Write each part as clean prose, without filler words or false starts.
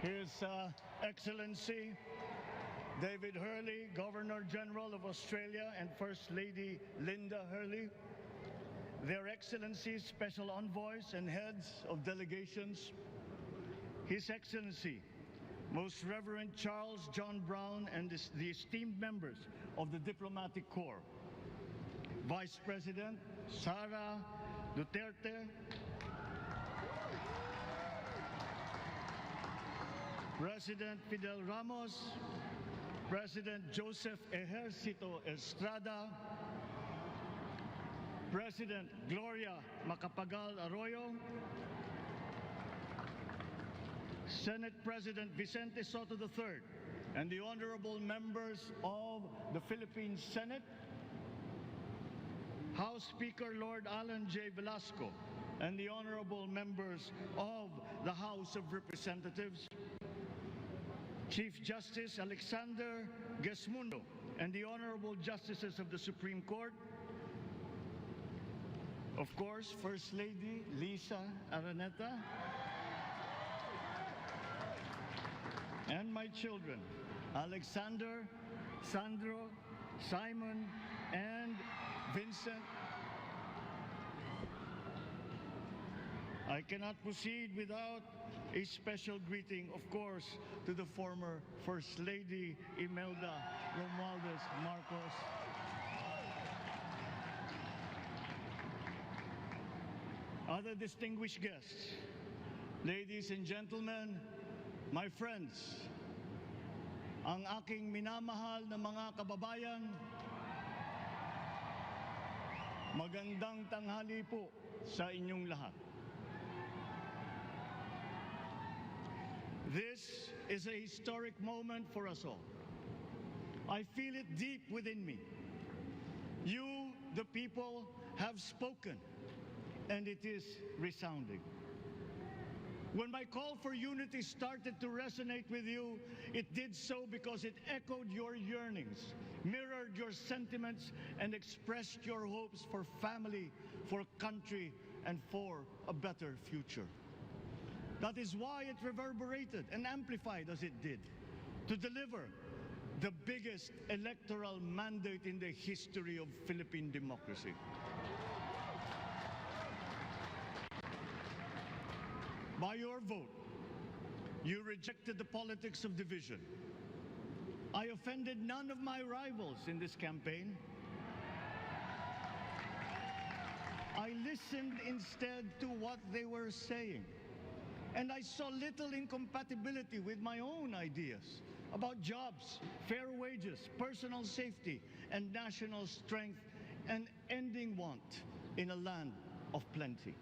His Excellency David Hurley, Governor General of Australia, and First Lady Linda Hurley, Their Excellencies, Special Envoys, and Heads of Delegations, His Excellency, Most Reverend Charles John Brown, and the esteemed members of the Diplomatic Corps, Vice President Sara Duterte, President Fidel Ramos, President Joseph Ejercito Estrada, President Gloria Macapagal Arroyo, Senate President Vicente Soto III, and the honorable members of the Philippine Senate, House Speaker Lord Alan J. Velasco, and the honorable members of the House of Representatives, Chief Justice Alexander Gesmundo, and the honorable justices of the Supreme Court, of course, First Lady Lisa Araneta, and my children, Alexander, Sandro, Simon, and Vincent. I cannot proceed without a special greeting, of course, to the former First Lady Imelda Romualdez Marcos. Other distinguished guests, ladies and gentlemen, my friends, ang aking minamahal na mga kababayan, magandang tanghali po sa inyong lahat. This is a historic moment for us all. I feel it deep within me. You, the people, have spoken, and it is resounding. When my call for unity started to resonate with you, it did so because it echoed your yearnings, mirrored your sentiments, and expressed your hopes for family, for country, and for a better future. That is why it reverberated and amplified as it did, to deliver the biggest electoral mandate in the history of Philippine democracy. By your vote, you rejected the politics of division. I offended none of my rivals in this campaign. I listened instead to what they were saying. And I saw little incompatibility with my own ideas about jobs, fair wages, personal safety, and national strength, and ending want in a land of plenty.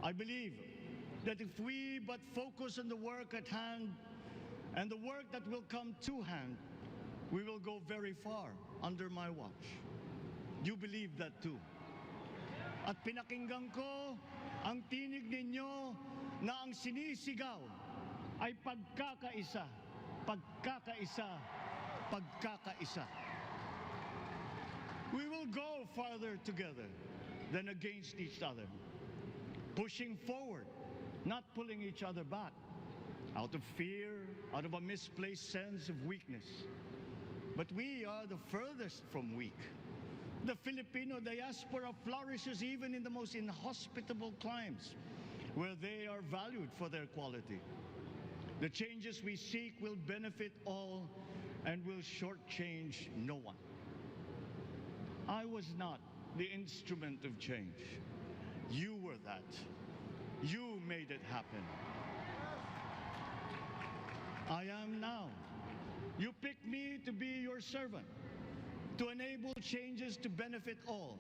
I believe that if we but focus on the work at hand and the work that will come to hand, we will go very far under my watch. You believe that too. At pinakinggan ko ang tinig ninyo na ang sinisigaw ay pagkakaisa, pagkakaisa, pagkakaisa. We will go farther together than against each other, pushing forward, not pulling each other back, out of fear, out of a misplaced sense of weakness. But we are the furthest from weak. The Filipino diaspora flourishes even in the most inhospitable climes, where they are valued for their quality. The changes we seek will benefit all and will shortchange no one. I was not the instrument of change. You were that. You made it happen. I am now. You picked me to be your servant, to enable changes to benefit all.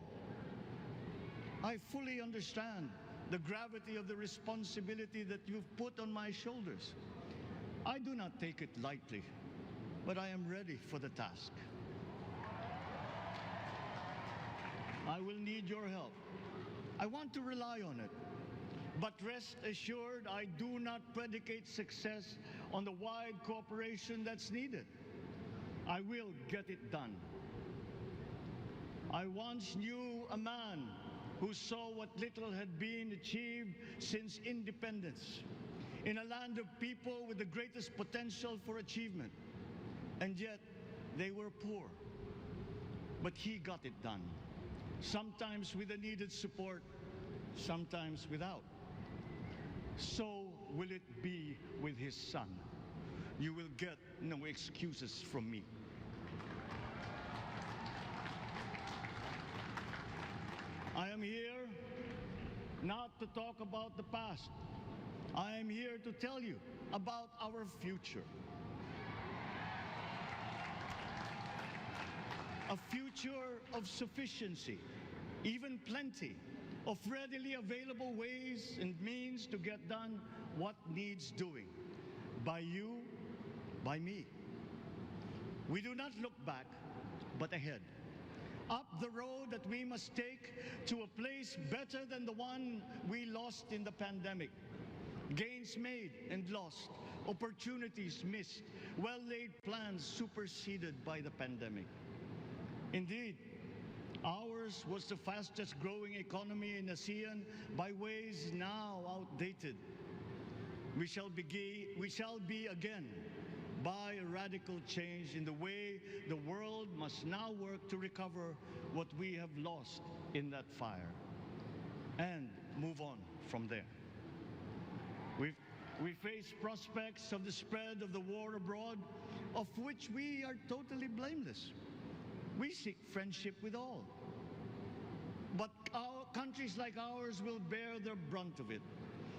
I fully understand the gravity of the responsibility that you've put on my shoulders. I do not take it lightly, but I am ready for the task. I will need your help. I want to rely on it. But rest assured, I do not predicate success on the wide cooperation that's needed. I will get it done. I once knew a man who saw what little had been achieved since independence. in a land of people with the greatest potential for achievement. And yet, they were poor. But he got it done, sometimes with the needed support, sometimes without. So will it be with his son. You will get no excuses from me. I am here not to talk about the past. I am here to tell you about our future. A future of sufficiency, even plenty, of readily available ways and means to get done what needs doing. By you, by me. We do not look back, but ahead. Up the road that we must take to a place better than the one we lost in the pandemic. Gains made and lost, opportunities missed, well-laid plans superseded by the pandemic. Indeed, ours was the fastest growing economy in ASEAN by ways now outdated. We shall be again by a radical change in the way the world must now work to recover what we have lost in that fire and move on from there. We face prospects of the spread of the war abroad, of which we are totally blameless. We seek friendship with all. But countries like ours will bear the brunt of it.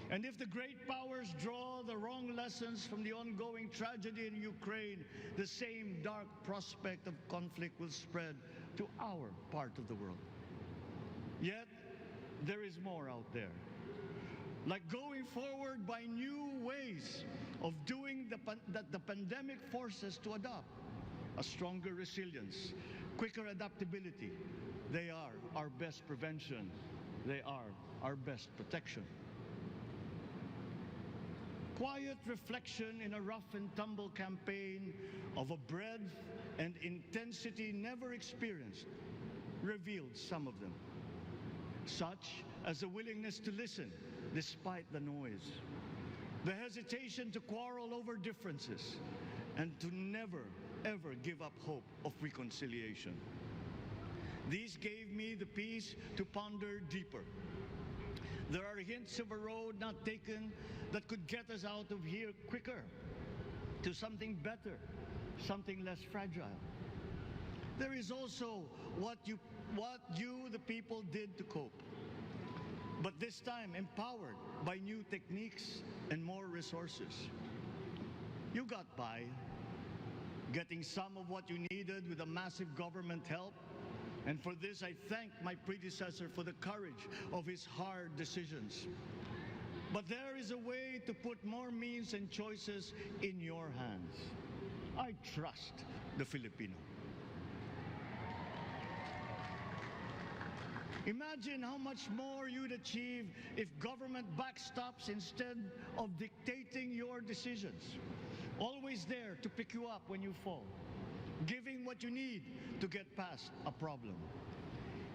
And if the great powers draw the wrong lessons from the ongoing tragedy in Ukraine, the same dark prospect of conflict will spread to our part of the world. Yet, there is more out there. Like going forward by new ways of doing that the pandemic forces to adopt. A stronger resilience, quicker adaptability. They are our best prevention. They are our best protection. Quiet reflection in a rough and tumble campaign of a breadth and intensity never experienced revealed some of them, such as the willingness to listen despite the noise, the hesitation to quarrel over differences, and to never, ever give up hope of reconciliation. These gave me the peace to ponder deeper. There are hints of a road not taken that could get us out of here quicker to something better, something less fragile. There is also what you, the people, did to cope. But this time empowered by new techniques and more resources. You got by, getting some of what you needed with a massive government help. And for this, I thank my predecessor for the courage of his hard decisions. But there is a way to put more means and choices in your hands. I trust the Filipino. Imagine how much more you'd achieve if government backstops instead of dictating your decisions. Always there to pick you up when you fall, giving what you need to get past a problem.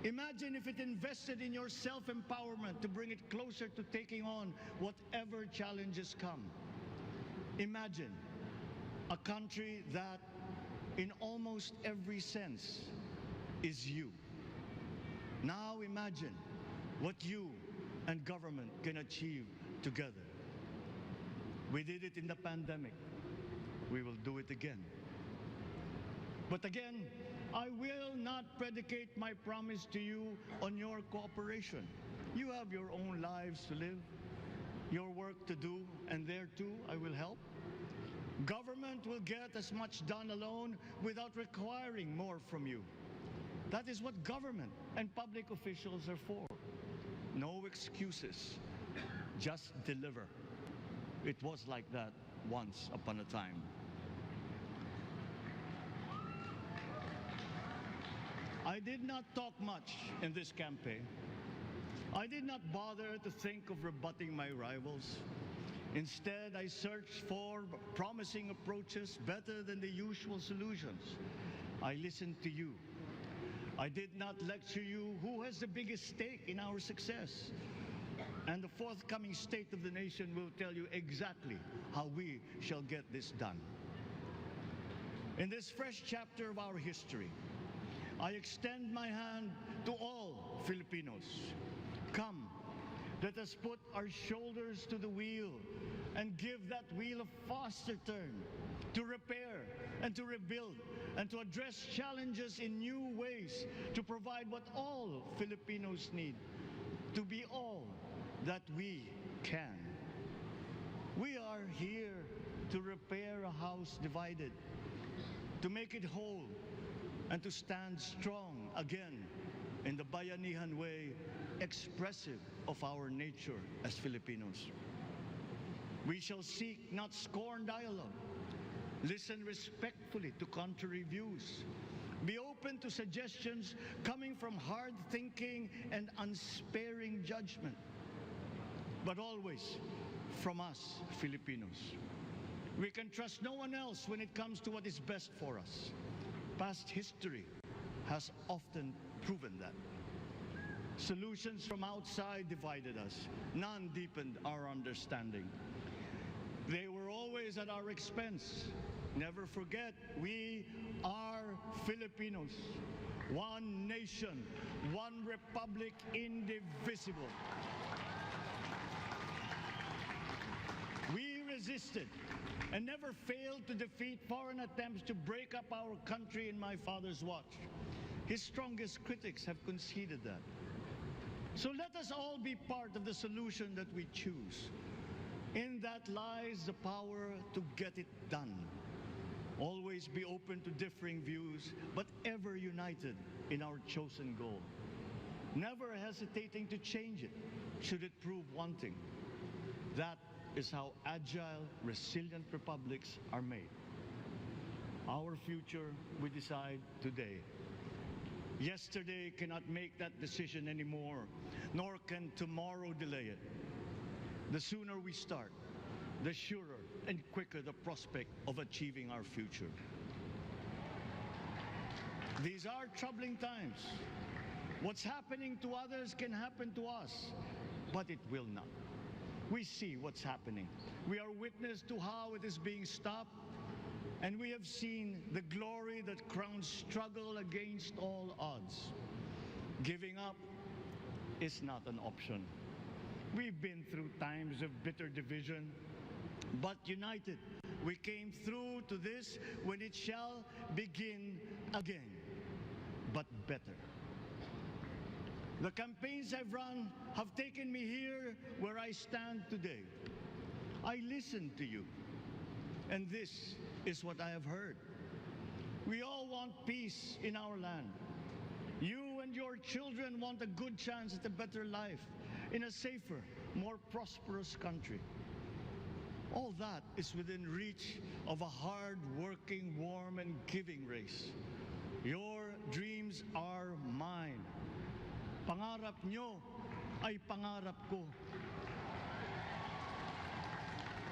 Imagine if it invested in your self-empowerment to bring it closer to taking on whatever challenges come. Imagine a country that, in almost every sense, is you. Now imagine what you and government can achieve together. We did it in the pandemic. We will do it again. But again, I will not predicate my promise to you on your cooperation. You have your own lives to live, your work to do, and there too I will help. Government will get as much done alone without requiring more from you. That is what government and public officials are for. No excuses, just deliver. It was like that once upon a time. I did not talk much in this campaign. I did not bother to think of rebutting my rivals. Instead, I searched for promising approaches better than the usual solutions. I listened to you. I did not lecture you who has the biggest stake in our success. and the forthcoming State of the Nation will tell you exactly how we shall get this done. In this fresh chapter of our history, I extend my hand to all Filipinos. Come, let us put our shoulders to the wheel and give that wheel a faster turn to repair and to rebuild and to address challenges in new ways, to provide what all Filipinos need, to be all that we can. We are here to repair a house divided, to make it whole, and to stand strong again in the Bayanihan way, expressive of our nature as Filipinos. We shall seek, not scorn dialogue, listen respectfully to contrary views, be open to suggestions coming from hard thinking and unsparing judgment, but always from us, Filipinos. We can trust no one else when it comes to what is best for us. Past history has often proven that. Solutions from outside divided us. None deepened our understanding. They were always at our expense. Never forget, we are Filipinos. One nation, one republic, indivisible. We resisted and never failed to defeat foreign attempts to break up our country in my father's watch. His strongest critics have conceded that. So let us all be part of the solution that we choose. In that lies the power to get it done. Always be open to differing views, but ever united in our chosen goal. Never hesitating to change it, should it prove wanting. That is how agile, resilient republics are made. Our future we decide today. Yesterday cannot make that decision anymore, nor can tomorrow delay it. The sooner we start, the surer and quicker the prospect of achieving our future. These are troubling times. What's happening to others can happen to us, but it will not. We see what's happening. We are witness to how it is being stopped, and we have seen the glory that crowns struggle against all odds. Giving up is not an option. We've been through times of bitter division, but united, we came through to this when it shall begin again, but better. The campaigns I've run have taken me here where I stand today. I listened to you, and this is what I have heard. We all want peace in our land. You and your children want a good chance at a better life in a safer, more prosperous country. All that is within reach of a hard-working, warm, and giving race. Your dreams are mine. Pangarap nyo ay pangarap ko.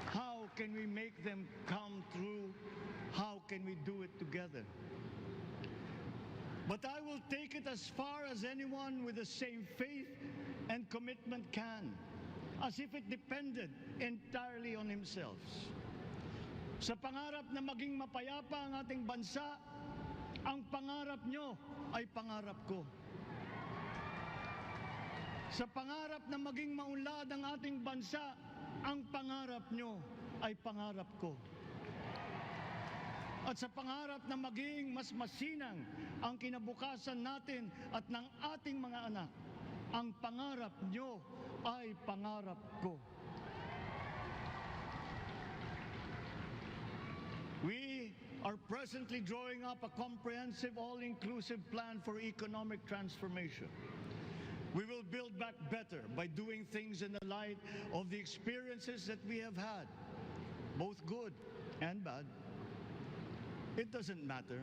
How can we make them come true? How can we do it together? But I will take it as far as anyone with the same faith and commitment can, as if it depended entirely on himself. Sa pangarap na maging mapayapa ang ating bansa, ang pangarap nyo ay pangarap ko. Sa pangarap na maging maunlad ang ating bansa, ang pangarap nyo ay pangarap ko. At sa pangarap na maging mas masinang ang kinabukasan natin at ng ating mga anak, ang pangarap nyo ay pangarap ko. We are presently drawing up a comprehensive, all-inclusive plan for economic transformation. We will build back better by doing things in the light of the experiences that we have had, both good and bad. It doesn't matter.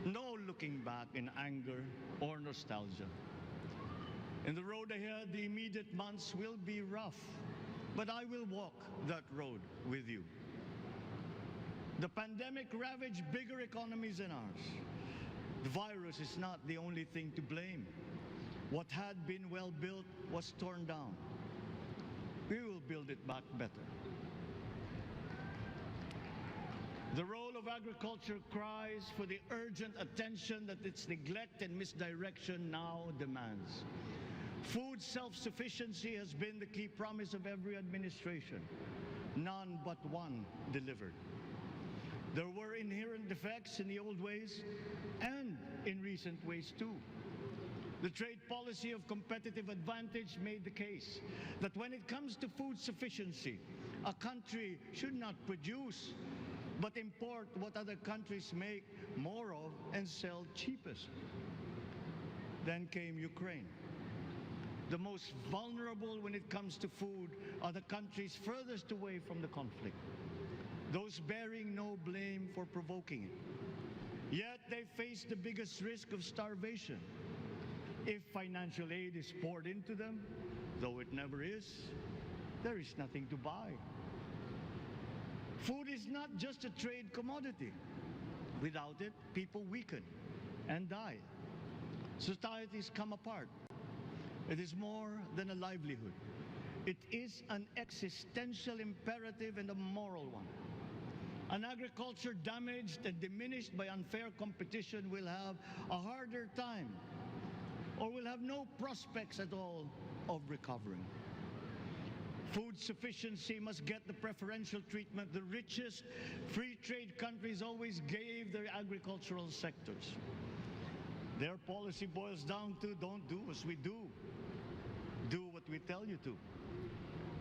No looking back in anger or nostalgia. In the road ahead, the immediate months will be rough, but I will walk that road with you. The pandemic ravaged bigger economies than ours. The virus is not the only thing to blame. What had been well built was torn down. we will build it back better. The role of agriculture cries for the urgent attention that its neglect and misdirection now demands. Food self-sufficiency has been the key promise of every administration. None but one delivered. There were inherent defects in the old ways and in recent ways too. The trade policy of competitive advantage made the case that when it comes to food sufficiency, a country should not produce but import what other countries make more of and sell cheapest. Then came Ukraine. The most vulnerable when it comes to food are the countries furthest away from the conflict, those bearing no blame for provoking it. Yet they face the biggest risk of starvation. If financial aid is poured into them, though it never is, there is nothing to buy. Food is not just a trade commodity. Without it, people weaken and die. Societies come apart. It is more than a livelihood. It is an existential imperative and a moral one. An agriculture damaged and diminished by unfair competition will have a harder time or will have no prospects at all of recovering. Food sufficiency must get the preferential treatment the richest free trade countries always gave their agricultural sectors. Their policy boils down to don't do as we do. Do what we tell you to.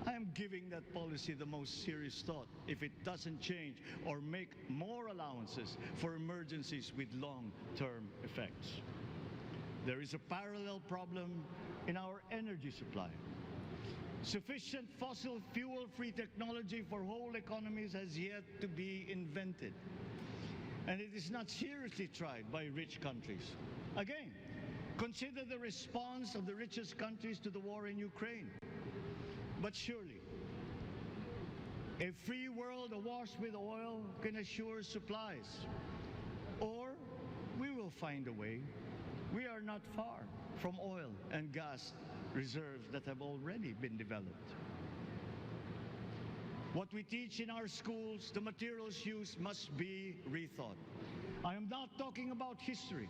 I am giving that policy the most serious thought if it doesn't change or make more allowances for emergencies with long-term effects. There is a parallel problem in our energy supply. Sufficient fossil fuel-free technology for whole economies has yet to be invented. And it is not seriously tried by rich countries. Again, consider the response of the richest countries to the war in Ukraine. But surely, a free world awash with oil can assure supplies. Or we will find a way. We are not far from oil and gas reserves that have already been developed. What we teach in our schools, the materials used must be rethought. I am not talking about history.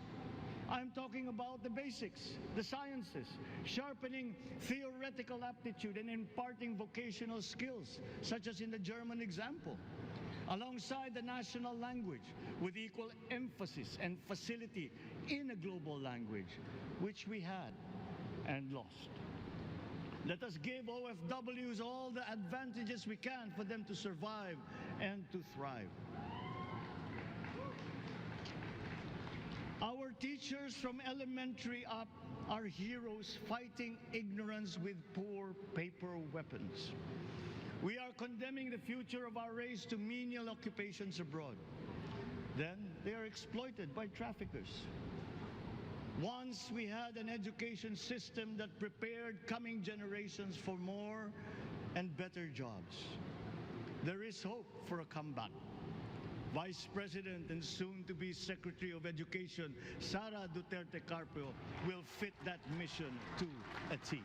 I am talking about the basics, the sciences, sharpening theoretical aptitude and imparting vocational skills, such as in the German example, alongside the national language with equal emphasis and facility in a global language, which we had and lost. Let us give OFWs all the advantages we can for them to survive and to thrive. Our teachers from elementary up are heroes fighting ignorance with poor paper weapons. We are condemning the future of our race to menial occupations abroad. Then they are exploited by traffickers. Once we had an education system that prepared coming generations for more and better jobs. There is hope for a comeback. Vice President and soon-to-be Secretary of Education, Sara Duterte Carpio, will fit that mission to a T.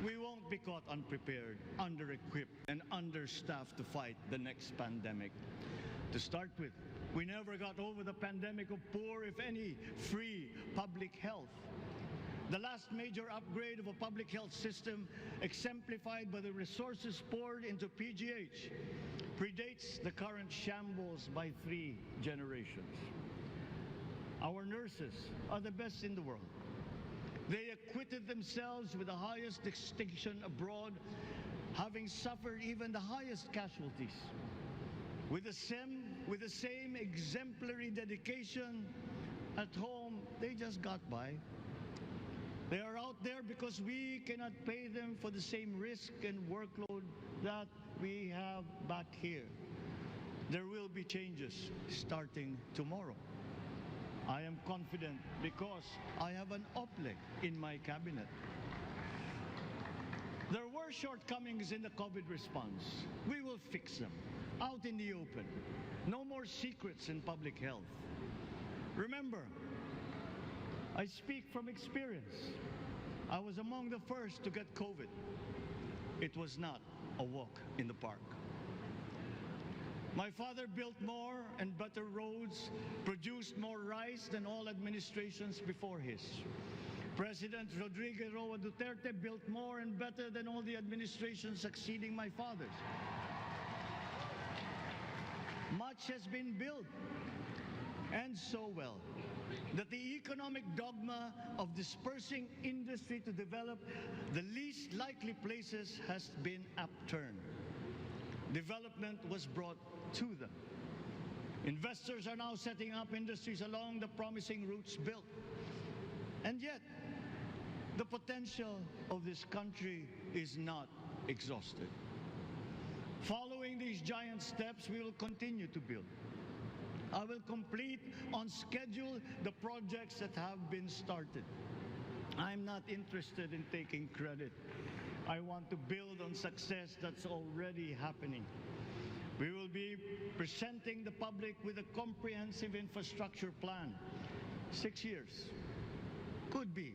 We won't be caught unprepared, under-equipped, and understaffed to fight the next pandemic. To start with, we never got over the pandemic of poor, if any, free public health. The last major upgrade of a public health system, exemplified by the resources poured into PGH, predates the current shambles by 3 generations. Our nurses are the best in the world. They acquitted themselves with the highest distinction abroad, having suffered even the highest casualties. With the same exemplary dedication, at home, they just got by. They are out there because we cannot pay them for the same risk and workload that we have back here. There will be changes starting tomorrow. I am confident because I have an OPLE in my cabinet. There were shortcomings in the COVID response. We will fix them out in the open. No more secrets in public health. Remember, I speak from experience. I was among the first to get COVID. It was not a walk in the park. My father built more and better roads, produced more rice than all administrations before his. President Rodrigo Roa Duterte built more and better than all the administrations succeeding my father's. Much has been built, and so well, that the economic dogma of dispersing industry to develop the least likely places has been upturned. Development was brought to them. Investors are now setting up industries along the promising routes built. And yet, the potential of this country is not exhausted. Following these giant steps, we will continue to build. I will complete on schedule the projects that have been started. I'm not interested in taking credit. I want to build on success that's already happening. We will be presenting the public with a comprehensive infrastructure plan. 6 years could be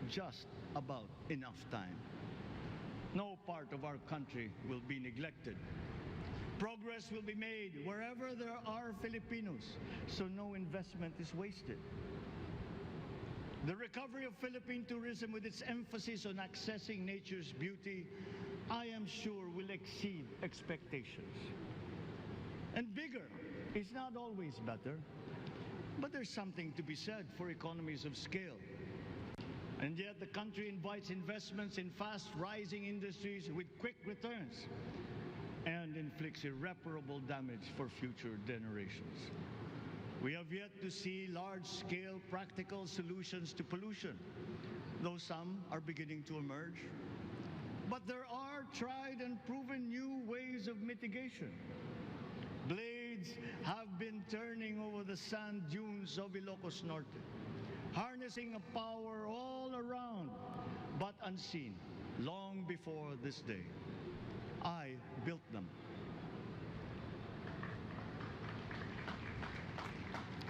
just about enough time. No part of our country will be neglected. Progress will be made wherever there are Filipinos, so no investment is wasted. The recovery of Philippine tourism, with its emphasis on accessing nature's beauty, I am sure will exceed expectations. And bigger is not always better, but there's something to be said for economies of scale. And yet the country invites investments in fast-rising industries with quick returns and inflicts irreparable damage for future generations. We have yet to see large-scale practical solutions to pollution, though some are beginning to emerge. But there are tried and proven new ways of mitigation. Blades have been turning over the sand dunes of Ilocos Norte, harnessing a power all around, but unseen, long before this day. I built them.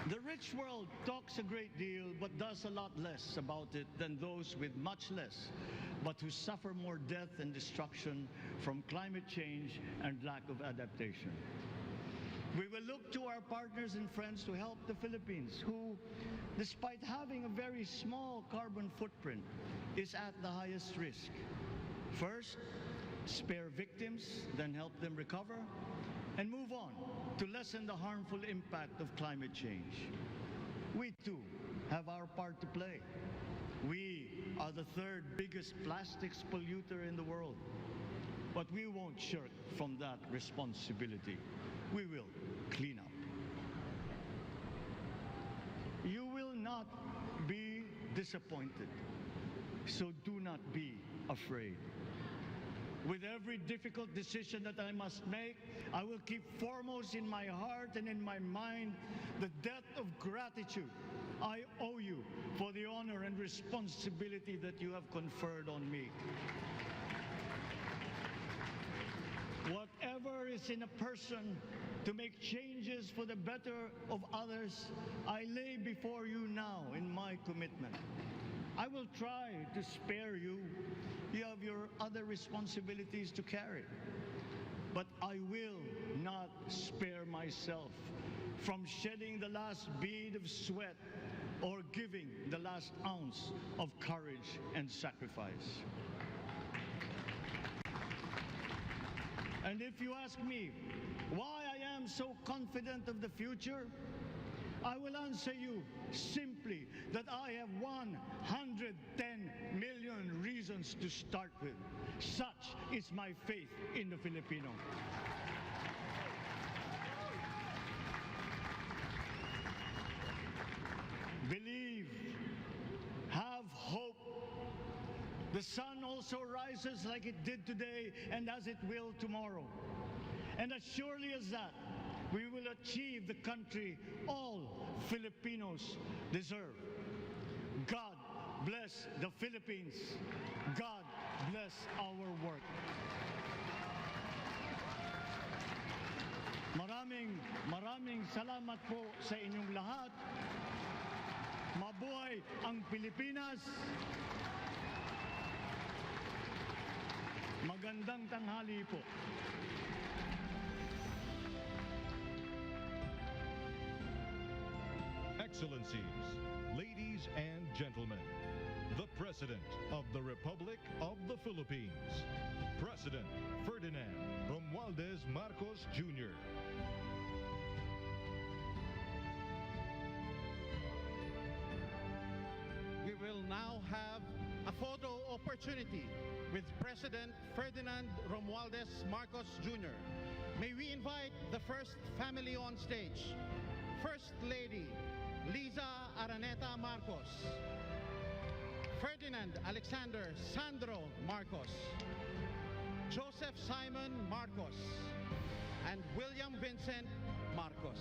The rich world talks a great deal, but does a lot less about it than those with much less, but who suffer more death and destruction from climate change and lack of adaptation. We will look to our partners and friends to help the Philippines, who, despite having a very small carbon footprint, is at the highest risk. First, spare victims, then help them recover, and move on to lessen the harmful impact of climate change. We too have our part to play. We are the third biggest plastics polluter in the world, but we won't shirk from that responsibility. We will clean up. You will not be disappointed, so do not be afraid. With every difficult decision that I must make, I will keep foremost in my heart and in my mind the debt of gratitude I owe you for the honor and responsibility that you have conferred on me. Whatever is in a person to make changes for the better of others, I lay before you now in my commitment. I will try to spare you. You have your other responsibilities to carry. But I will not spare myself from shedding the last bead of sweat or giving the last ounce of courage and sacrifice. And if you ask me why I am so confident of the future, I will answer you simply that I have 110 million reasons to start with. Such is my faith in the Filipino. Believe, have hope. The sun also rises like it did today and as it will tomorrow. And as surely as that, we will achieve the country all Filipinos deserve. God bless the Philippines. God bless our work. Maraming salamat po sa inyong lahat. Mabuhay ang Pilipinas. Magandang tanghali po. Excellencies, ladies and gentlemen, the President of the Republic of the Philippines, President Ferdinand Marcos Jr. We will now have a photo opportunity with President Ferdinand Romualdez Marcos Jr. May we invite the first family on stage. First Lady Liza Araneta Marcos, Ferdinand Alexander Sandro Marcos, Joseph Simon Marcos, and William Vincent Marcos.